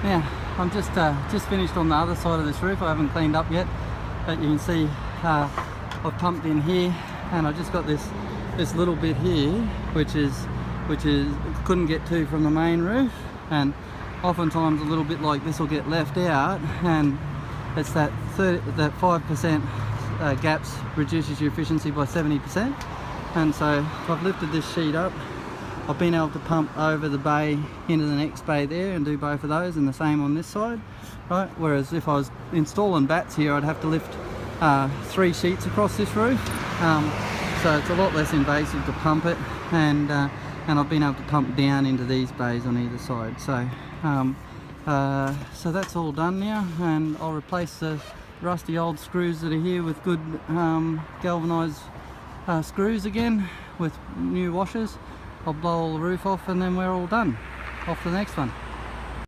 Now I'm just finished on the other side of this roof. I haven't cleaned up yet, but you can see I've pumped in here, and I just got this little bit here which is couldn't get to from the main roof, and oftentimes a little bit like this will get left out, and it's that 5% gaps reduces your efficiency by 70%. And so I've lifted this sheet up. I've been able to pump over the bay into the next bay there and do both of those, and the same on this side, right? Whereas if I was installing bats here, I'd have to lift 3 sheets across this roof, so it's a lot less invasive to pump it, and I've been able to pump down into these bays on either side. So so that's all done now, and I'll replace the rusty old screws that are here with good galvanized screws again with new washers. I'll blow all the roof off, and then we're all done. Off to the next one.